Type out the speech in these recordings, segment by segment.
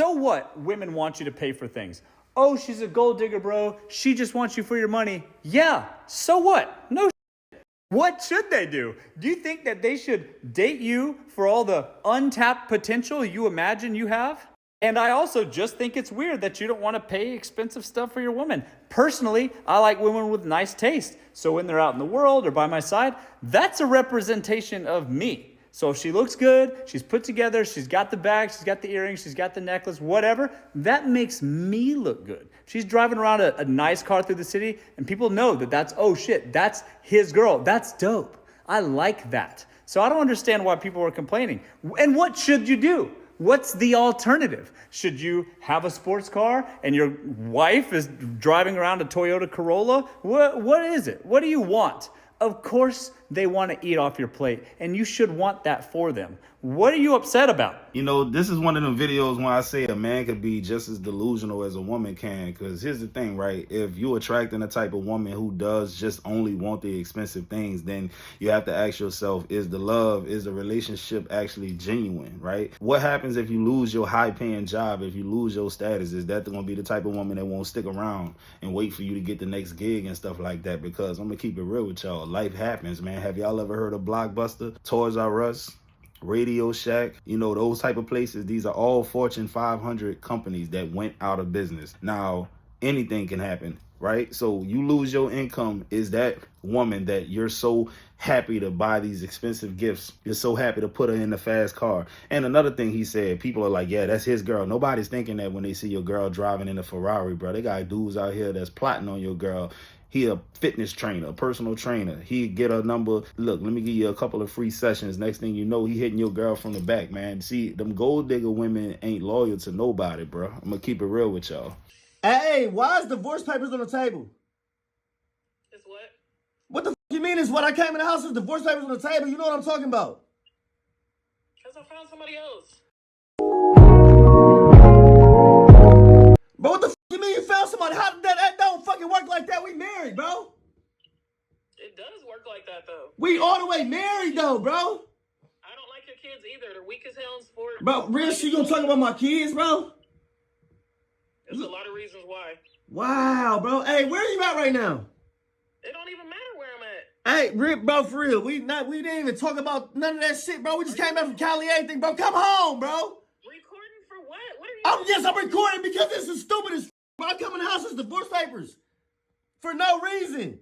So what? Women want you to pay for things. Oh, she's a gold digger, bro. She just wants you for your money. Yeah, so what? No. What should they do? Do you think that they should date you for all the untapped potential you imagine you have? And I also just think it's weird that you don't want to pay expensive stuff for your woman. Personally, I like women with nice taste. So when they're out in the world or by my side, that's a representation of me. So if she looks good, she's put together, she's got the bag, she's got the earrings, she's got the necklace, whatever, that makes me look good. She's driving around a nice car through the city and people know that that's, oh shit, that's his girl. That's dope. I like that. So I don't understand why people are complaining. And what should you do? What's the alternative? Should you have a sports car and your wife is driving around a Toyota Corolla? What is it? What do you want? Of course they want to eat off your plate, and you should want that for them. What are you upset about? You know, this is one of them videos when I say a man could be just as delusional as a woman can. Because here's the thing, right? If you're attracting a type of woman who does just only want the expensive things, then you have to ask yourself, is the relationship actually genuine, right? What happens if you lose your high-paying job, if you lose your status? Is that going to be the type of woman that won't stick around and wait for you to get the next gig and stuff like that? Because I'm going to keep it real with y'all. Life happens, man. Have y'all ever heard of Blockbuster, Toys R Us, Radio Shack, you know, those type of places? These are all Fortune 500 companies that went out of business. Now, anything can happen, right? So you lose your income. Is that woman that you're so happy to buy these expensive gifts? You're so happy to put her in the fast car. And another thing he said, people are like, yeah, that's his girl. Nobody's thinking that when they see your girl driving in a Ferrari, bro. They got dudes out here that's plotting on your girl. He a fitness trainer, a personal trainer. He get a number. Look, let me give you a couple of free sessions. Next thing you know, he hitting your girl from the back, man. See, them gold digger women ain't loyal to nobody, bro. I'm going to keep it real with y'all. Hey, why is divorce papers on the table? It's what? What the f you mean is what? I came in the house with divorce papers on the table. You know what I'm talking about? Because I found somebody else. Bro, what the f you mean you found somebody? How did that don't fucking work like that? We married, bro. It does work like that, though. We all the way married, though, bro. I don't like your kids either. They're weak as hell in sport. Bro, real shit, you gonna talk about my kids, bro? There's a lot of reasons why. Wow, bro. Hey, where are you at right now? It don't even matter where I'm at. Hey, bro, for real. We didn't even talk about none of that shit, bro. We just came back from Cali, everything, bro. Come home, bro. Recording for what? What are you Yes, I'm recording because this is stupid as f. Bro, I come in the house with divorce papers. For no reason.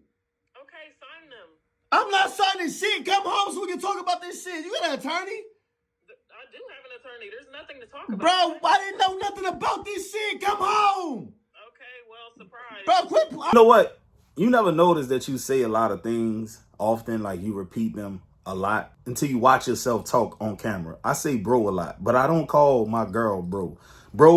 Okay, sign them. I'm not signing shit. Come home so we can talk about this shit. You got an attorney? I do have an attorney. There's nothing to talk about. Bro, I didn't know nothing about this shit. Come home. Okay, well, surprise. Bro, quit. You know what? You never notice that you say a lot of things often, like you repeat them a lot until you watch yourself talk on camera. I say bro a lot, but I don't call my girl bro. Bro.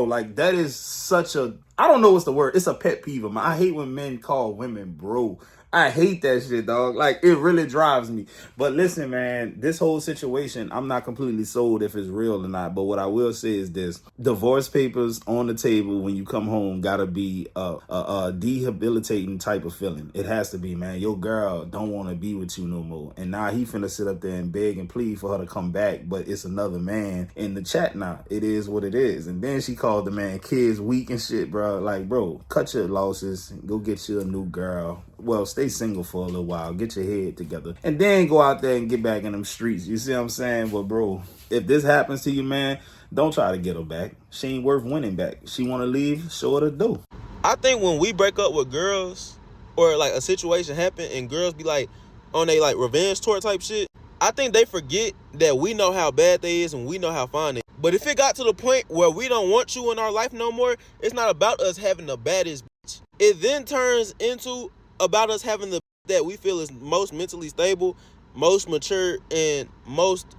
Like that is such a, I don't know what's the word. It's a pet peeve of mine. I hate when men call women bro. I hate that shit, dog. Like, it really drives me. But listen, man, this whole situation, I'm not completely sold if it's real or not. But what I will say is this. Divorce papers on the table when you come home gotta be a debilitating type of feeling. It has to be, man. Your girl don't want to be with you no more. And now he finna sit up there and beg and plead for her to come back. But it's another man in the chat now. It is what it is. And then she called the man kids weak and shit, bro. Like, bro, cut your losses. Go get you a new girl. Well, stay single for a little while. Get your head together. And then go out there and get back in them streets. You see what I'm saying? But, bro, if this happens to you, man, don't try to get her back. She ain't worth winning back. She want to leave, show her the door. I think when we break up with girls or, like, a situation happen and girls be, like, on a, like, revenge tour type shit, I think they forget that we know how bad they is and we know how fine they is. But if it got to the point where we don't want you in our life no more, it's not about us having the baddest bitch. It then turns into about us having the that we feel is most mentally stable, most mature, and most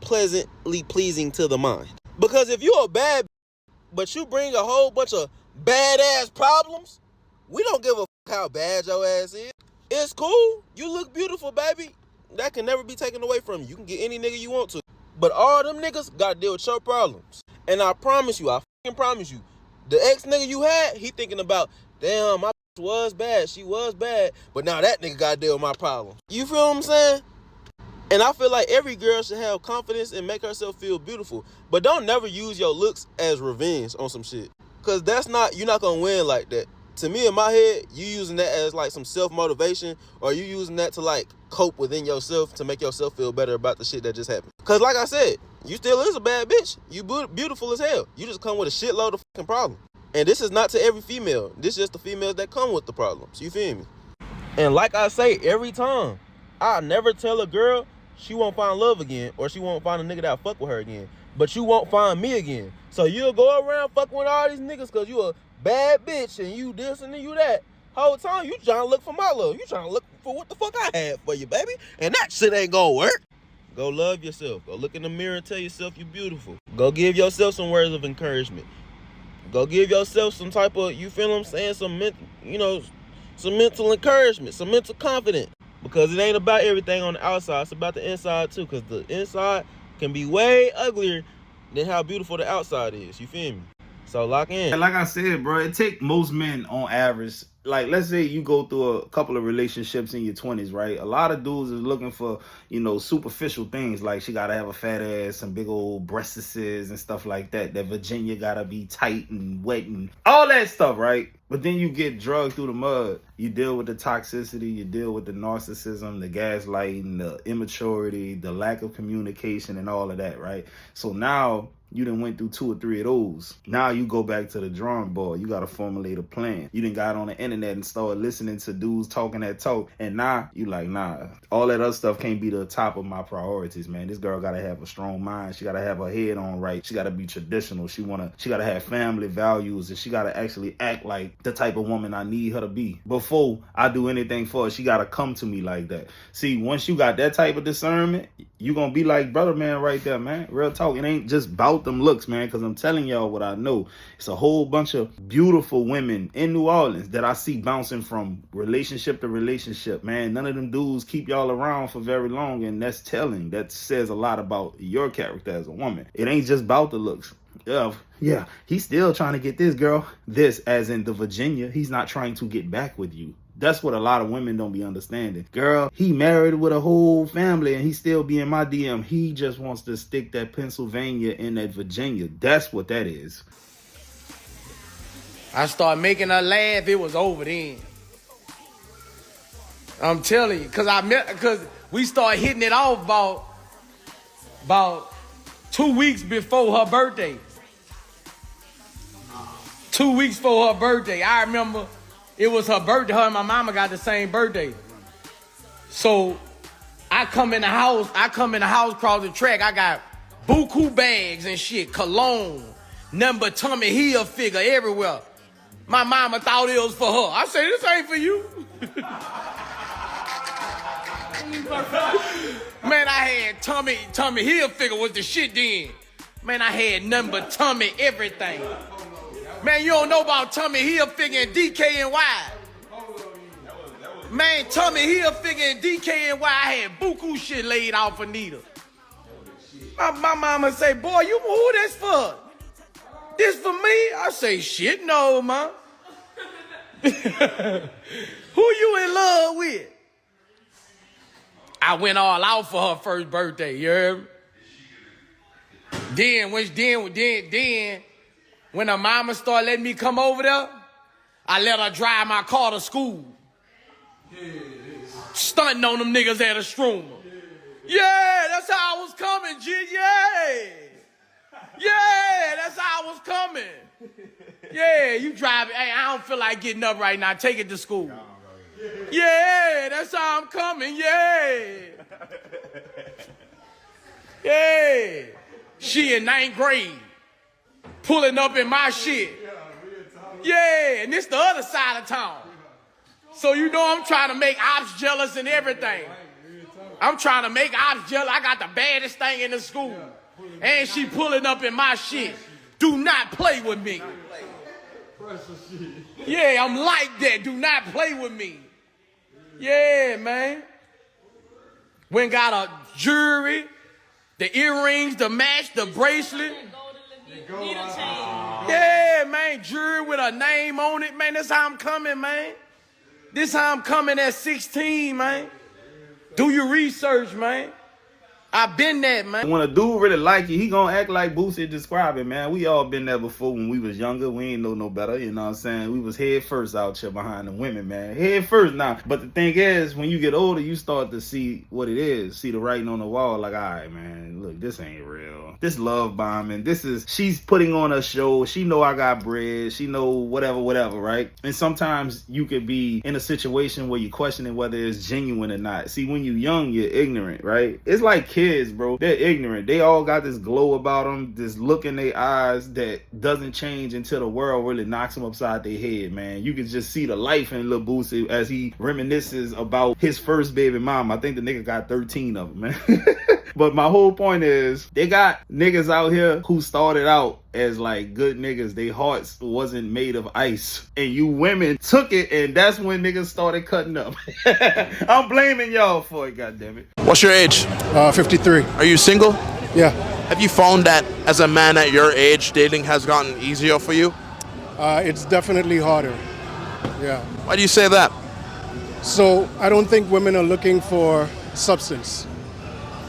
pleasantly pleasing to the mind. Because if you're a bad but you bring a whole bunch of badass problems, we don't give a how bad your ass is. It's cool. You look beautiful, baby. That can never be taken away from you. You can get any nigga you want to. But all them niggas got to deal with your problems. And I promise you, I fucking promise you, the ex nigga you had, he thinking about, damn, my was bad, she was bad, but now that nigga gotta deal with my problem. You feel what I'm saying? And I feel like every girl should have confidence and make herself feel beautiful. But don't never use your looks as revenge on some shit. Cause you're not gonna win like that. To me, in my head, you using that as like some self-motivation, or you using that to like cope within yourself to make yourself feel better about the shit that just happened. Cause like I said, you still is a bad bitch. You beautiful as hell. You just come with a shitload of fucking problems. And this is not to every female. This is just the females that come with the problems. You feel me? And like I say every time, I never tell a girl she won't find love again, or she won't find a nigga that'll fuck with her again. But you won't find me again. So you'll go around fucking with all these niggas because you a bad bitch and you this and you that. Whole time you trying to look for my love. You trying to look for what the fuck I had for you, baby. And that shit ain't gonna work. Go love yourself. Go look in the mirror and tell yourself you're beautiful. Go give yourself some words of encouragement. Go give yourself some type of, you feel what I'm saying, some mental encouragement, some mental confidence. Because it ain't about everything on the outside. It's about the inside too. Because the inside can be way uglier than how beautiful the outside is. You feel me? So lock in. And like I said, bro, it take most men on average, like let's say you go through a couple of relationships in your 20s, right? A lot of dudes is looking for, superficial things, like she gotta have a fat ass, some big old breasts and stuff like that. That Virginia gotta be tight and wet and all that stuff, right? But then you get drugged through the mud. You deal with the toxicity, you deal with the narcissism, the gaslighting, the immaturity, the lack of communication and all of that, right? So now you done went through 2 or 3 of those. Now you go back to the drawing board. You got to formulate a plan. You done got on the internet and started listening to dudes talking that talk. And now you like, nah, all that other stuff can't be the top of my priorities, man. This girl got to have a strong mind. She got to have her head on right. She got to be traditional. She got to have family values, and she got to actually act like the type of woman I need her to be. Before I do anything for her, she got to come to me like that. See, once you got that type of discernment, you going to be like brother man right there, man. Real talk. It ain't just about them looks, man, because I'm telling y'all what I know. It's a whole bunch of beautiful women in New Orleans that I see bouncing from relationship to relationship, man. None of them dudes keep y'all around for very long, and that's telling. That says a lot about your character as a woman. It ain't just about the looks. Yeah, he's still trying to get this girl. This as in the Virginia. He's not trying to get back with you. That's what a lot of women don't be understanding. Girl, he married with a whole family and he still be in my DM. He just wants to stick that Pennsylvania in that Virginia. That's what that is. I started making her laugh. It was over then. I'm telling you, because we started hitting it off about 2 weeks before her birthday. 2 weeks before her birthday. I remember it was her birthday. Her and my mama got the same birthday. So I come in the house across the track. I got buku bags and shit, cologne, nothing but Tommy Hilfiger everywhere. My mama thought it was for her. I say, this ain't for you. Man, I had Tommy Hilfiger was the shit then. Man, I had nothing but Tommy everything. Man, you don't know about Tommy Hilfiger and DKNY. Man, Tommy Hilfiger and DKNY, I had buku shit laid out for Nita. My mama say, boy, who this for? This for me? I say, shit, no, ma. Who you in love with? I went all out for her first birthday, you heard me? Then when her mama started letting me come over there, I let her drive my car to school. Stunting on them niggas at a stroomer. Yeah, that's how I was coming, G. Yeah, that's how I was coming. Yeah, you drive it. Hey, I don't feel like getting up right now. Take it to school. Yeah, that's how I'm coming. Yeah. She in 9th grade. Pulling up in my shit. Yeah, and this the other side of town. So you know I'm trying to make ops jealous and everything. I'm trying to make ops jealous. I got the baddest thing in the school. And she pulling up in my shit. Do not play with me. Yeah, I'm like that. Do not play with me. Yeah, man. Went got a jewelry, the earrings, the match, the bracelet. Yeah, man, jewelry with a name on it, man. That's how I'm coming, man. This how I'm coming at 16, man. Do your research, man. I've been there, man. When a dude really like you, he gonna act like Boosie described it, man. We all been there before when we was younger. We ain't know no better, you know what I'm saying? We was head first out here behind the women, man. Head first now. But the thing is, when you get older, you start to see what it is. See the writing on the wall, like, all right, man, look, this ain't real. This love bombing. She's putting on a show. She know I got bread. She know whatever, right? And sometimes you could be in a situation where you're questioning whether it's genuine or not. See, when you're young, you're ignorant, right? It's like kids, bro. They're ignorant. They all got this glow about them, this look in their eyes that doesn't change until the world really knocks them upside their head, man. You can just see the life in Lil Boosie as he reminisces about his first baby mom. I think the nigga got 13 of them, man. But my whole point is, they got niggas out here who started out as like good niggas. Their hearts wasn't made of ice. And you women took it, and that's when niggas started cutting up. I'm blaming y'all for it, goddammit. What's your age? 53. Are you single? Yeah. Have you found that as a man at your age, dating has gotten easier for you? It's definitely harder. Yeah. Why do you say that? So I don't think women are looking for substance,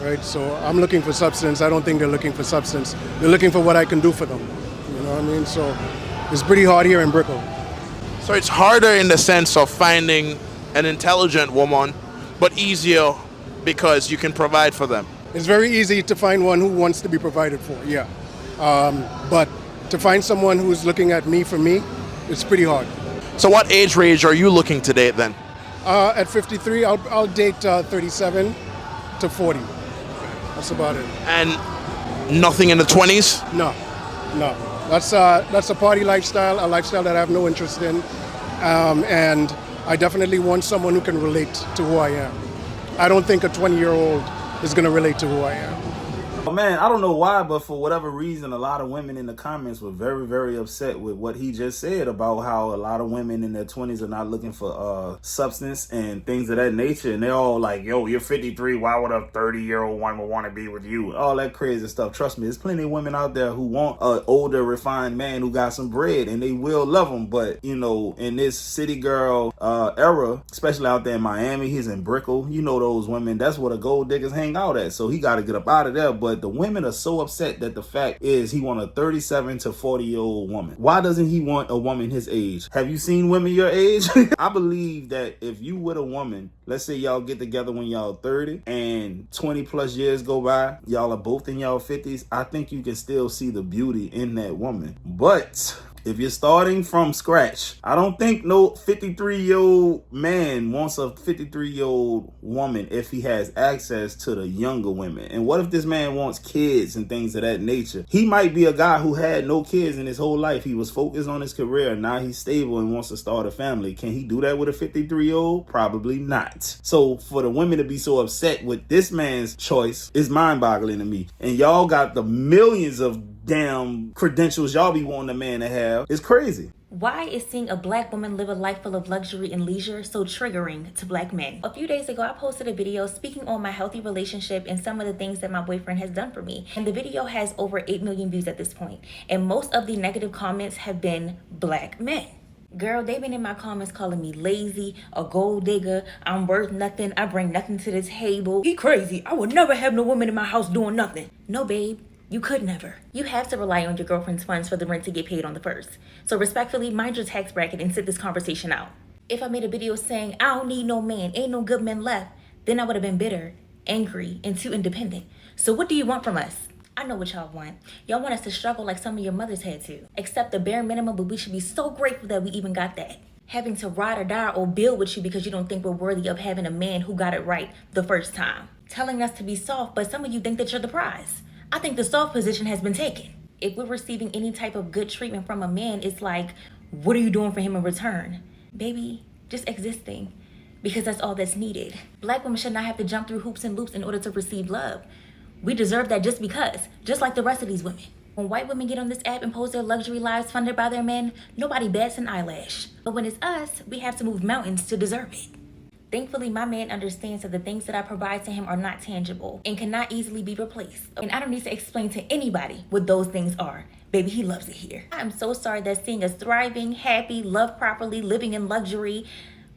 right? So I'm looking for substance. I don't think they're looking for substance. They're looking for what I can do for them. You know what I mean? So it's pretty hard here in Brickell. So it's harder in the sense of finding an intelligent woman, but easier because you can provide for them. It's very easy to find one who wants to be provided for, yeah. But to find someone who's looking at me for me, it's pretty hard. So what age range are you looking to date then? At 53, I'll date 37 to 40. That's about it. And nothing in the 20s? No. That's a party lifestyle, a lifestyle that I have no interest in. And I definitely want someone who can relate to who I am. I don't think a 20-year-old is going to relate to who I am. Oh, man, I don't know why, but for whatever reason, a lot of women in the comments were very, very upset with what he just said about how a lot of women in their 20s are not looking for substance and things of that nature. And they're all like, yo, you're 53. Why would a 30-year-old woman want to be with you? All that crazy stuff. Trust me, there's plenty of women out there who want an older, refined man who got some bread, and they will love him. But, you know, in this city girl era, especially out there in Miami, he's in Brickell. You know those women. That's where the gold diggers hang out at. So he got to get up out of there. But the women are so upset that the fact is he want a 37 to 40-year-old woman. Why doesn't he want a woman his age? Have you seen women your age? I believe that if you with a woman, let's say y'all get together when y'all 30 and 20 plus years go by, y'all are both in y'all 50s, I think you can still see the beauty in that woman. But if you're starting from scratch, I don't think no 53-year-old man wants a 53-year-old woman if he has access to the younger women. And what if this man wants kids and things of that nature? He might be a guy who had no kids in his whole life. He was focused on his career. Now he's stable and wants to start a family. Can he do that with a 53-year-old? Probably not. So for the women to be so upset with this man's choice is mind-boggling to me. And y'all got the millions of damn credentials y'all be wanting a man to have. It's crazy. Why is seeing a black woman live a life full of luxury and leisure so triggering to black men? A few days ago, I posted a video speaking on my healthy relationship and some of the things that my boyfriend has done for me. And the video has over 8 million views at this point. And most of the negative comments have been black men. Girl, they've been in my comments calling me lazy, a gold digger, I'm worth nothing, I bring nothing to the table. He crazy, I would never have no woman in my house doing nothing. No, babe. You could never. You have to rely on your girlfriend's funds for the rent to get paid on the first. So respectfully, mind your tax bracket and sit this conversation out. If I made a video saying, I don't need no man, ain't no good men left, then I would have been bitter, angry, and too independent. So what do you want from us? I know what y'all want. Y'all want us to struggle like some of your mothers had to. Accept the bare minimum, but we should be so grateful that we even got that. Having to ride or die or build with you because you don't think we're worthy of having a man who got it right the first time. Telling us to be soft, but some of you think that you're the prize. I think the soft position has been taken. If we're receiving any type of good treatment from a man, it's like, what are you doing for him in return? Baby, just existing, because that's all that's needed. Black women should not have to jump through hoops and loops in order to receive love. We deserve that just because, just like the rest of these women. When white women get on this app and post their luxury lives funded by their men, nobody bats an eyelash. But when it's us, we have to move mountains to deserve it. Thankfully, my man understands that the things that I provide to him are not tangible and cannot easily be replaced. And I don't need to explain to anybody what those things are. Baby, he loves it here. I am so sorry that seeing us thriving, happy, loved properly, living in luxury,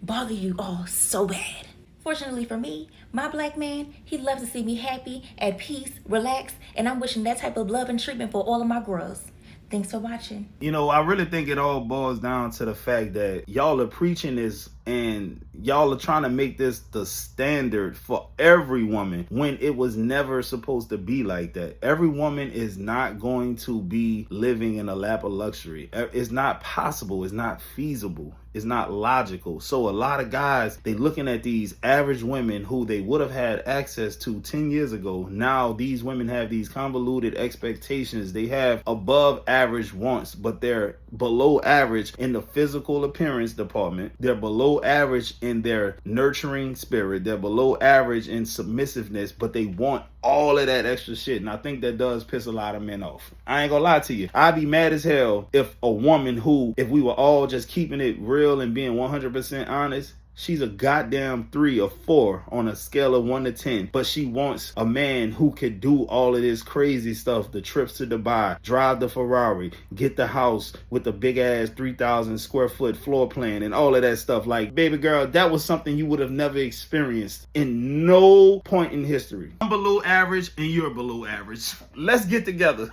bother you all so bad. Fortunately for me, my black man, he loves to see me happy, at peace, relaxed, and I'm wishing that type of love and treatment for all of my girls. Thanks for watching. You know, I really think it all boils down to the fact that y'all are preaching this and y'all are trying to make this the standard for every woman when it was never supposed to be like that. Every woman is not going to be living in a lap of luxury. It's not possible. It's not feasible. It's not logical. So a lot of guys, they looking at these average women who they would have had access to 10 years ago. Now these women have these convoluted expectations. They have above average wants, but they're below average in the physical appearance department. They're below average in their nurturing spirit. They're below average in submissiveness, but they want all of that extra shit. And I think that does piss a lot of men off. I ain't gonna lie to you. I'd be mad as hell if a woman who, if we were all just keeping it real and being 100% honest, she's a goddamn 3 or 4 on a scale of 1 to 10, but she wants a man who could do all of this crazy stuff, the trips to Dubai, drive the Ferrari, get the house with the big ass 3,000 square foot floor plan and all of that stuff. Like, baby girl, that was something you would have never experienced in no point in history. I'm below average and you're below average. Let's get together.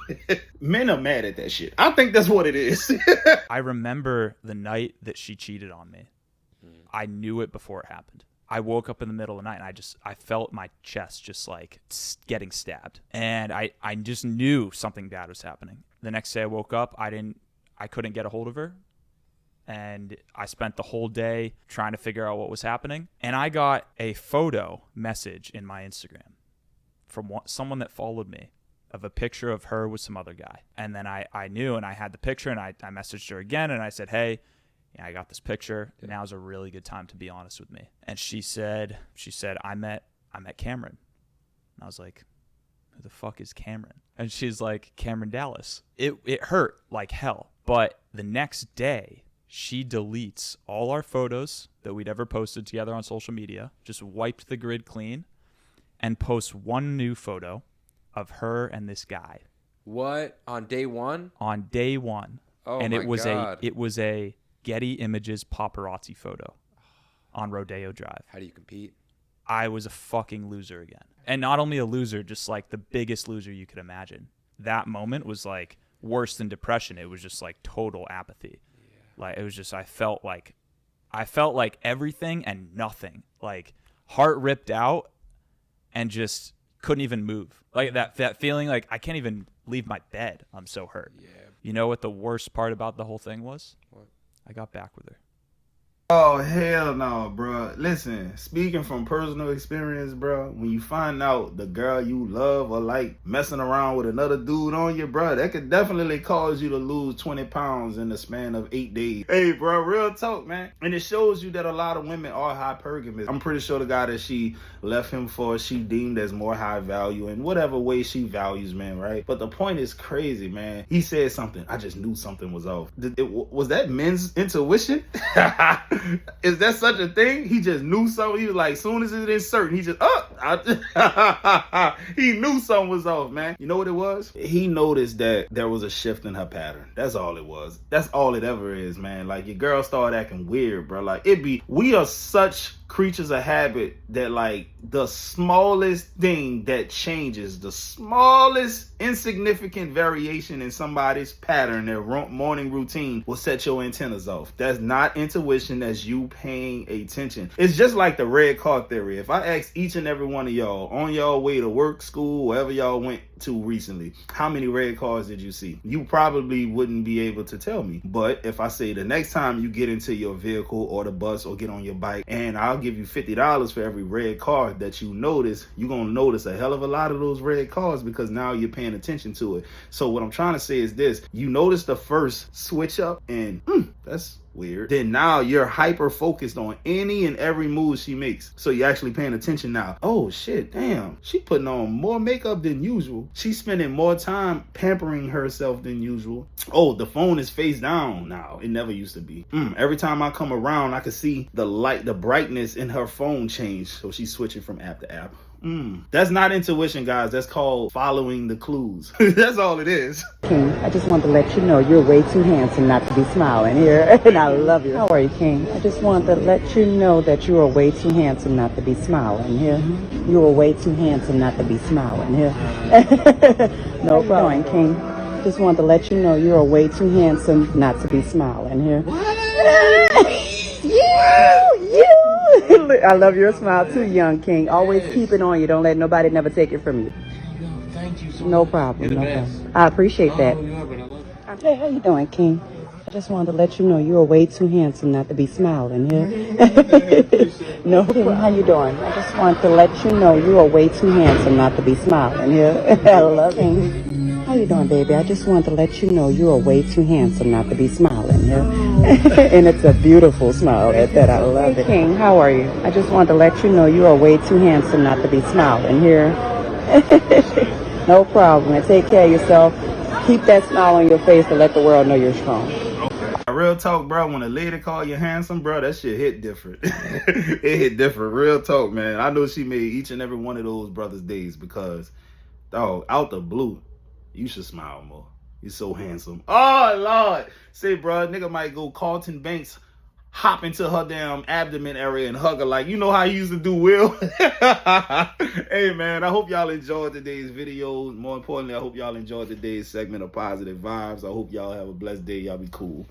Men are mad at that shit. I think that's what it is. I remember the night that she cheated on me. I knew it before it happened. I woke up in the middle of the night and I felt my chest just like getting stabbed. And I just knew something bad was happening. The next day I woke up, I couldn't get a hold of her. And I spent the whole day trying to figure out what was happening. And I got a photo message in my Instagram from someone that followed me of a picture of her with some other guy. And then I knew, and I had the picture, and I messaged her again and I said, hey, yeah, I got this picture. Now's a really good time to be honest with me. And she said, I met Cameron. And I was like, who the fuck is Cameron? And she's like, Cameron Dallas. It hurt like hell. But the next day, she deletes all our photos that we'd ever posted together on social media, just wiped the grid clean, and posts one new photo of her and this guy. What? On day one? On day one. Oh, and my God. God. It was a Getty Images paparazzi photo on Rodeo Drive. How do you compete? I was a fucking loser again. And not only a loser, just like the biggest loser you could imagine. That moment was like worse than depression. It was just like total apathy. Yeah. Like it was just, I felt like everything and nothing. Like heart ripped out and just couldn't even move. Like that feeling like I can't even leave my bed. I'm so hurt. Yeah. You know what the worst part about the whole thing was? What? I got back with her. Oh, hell no, bro. Listen, speaking from personal experience, bro, when you find out the girl you love or like messing around with another dude on you, bro, that could definitely cause you to lose 20 pounds in the span of 8 days. Hey, bro, real talk, man. And it shows you that a lot of women are hypergamous. I'm pretty sure the guy that she left him for, she deemed as more high value in whatever way she values men, right? But the point is crazy, man. He said something. I just knew something was off. Was that men's intuition? Is that such a thing? He just knew something. He was like, soon as it is certain, he just, he knew something was off, man. You know what it was? He noticed that there was a shift in her pattern. That's all it was. That's all it ever is, man. Like, your girl started acting weird, bro. Like, we are such creatures of habit that like the smallest thing that changes, the smallest insignificant variation in somebody's pattern, their morning routine, will set your antennas off. That's not intuition, that's you paying attention. It's just like the red car theory. If I ask each and every one of y'all on y'all way to work, school, wherever y'all went to recently, how many red cars did you see? You probably wouldn't be able to tell me. But if I say the next time you get into your vehicle or the bus or get on your bike and I'll give you $50 for every red car that you notice, you're going to notice a hell of a lot of those red cars because now you're paying attention to it. So what I'm trying to say is this: you notice the first switch up and that's weird. Then now you're hyper focused on any and every move she makes. So you're actually paying attention now. Oh shit, damn. She putting on more makeup than usual. She's spending more time pampering herself than usual. Oh, the phone is face down now. It never used to be. Every time I come around, I can see the light, the brightness in her phone change. So she's switching from app to app. That's not intuition, guys. That's called following the clues. That's all it is. King, I just want to let you know you're way too handsome not to be smiling here, and I love you. How are you, King? I just want to let you know that you are way too handsome not to be smiling here. You are way too handsome not to be smiling here. No problem, King. Just want to let you know you are way too handsome not to be smiling here. You. I love your smile too, young King. Always keep it on you. Don't let nobody never take it from you. Thank you so No much. problem. You're the No best. problem. I appreciate that. You are, but I love you. Hey, how you doing, King? I just wanted to let you know you are way too handsome not to be smiling here. No problem. How you doing? I just wanted to let you know you are way too handsome not to be smiling here. I love you. How you doing, baby? I just wanted to let you know you are way too handsome not to be smiling here. And it's a beautiful smile at that. I love it. King, how are you? I just wanted to let you know you are way too handsome not to be smiling here. No problem. And take care of yourself. Keep that smile on your face to let the world know you're strong. Real talk, bro. When a lady call you handsome, bro, that shit hit different. It hit different. Real talk, man. I know she made each and every one of those brothers' days because, dog, out the blue, you should smile more. You're so handsome. Oh, Lord. Say, bro, nigga might go Carlton Banks, hop into her damn abdomen area and hug her like, you know how he used to do Will? Hey, man, I hope y'all enjoyed today's video. More importantly, I hope y'all enjoyed today's segment of Positive Vibes. I hope y'all have a blessed day. Y'all be cool.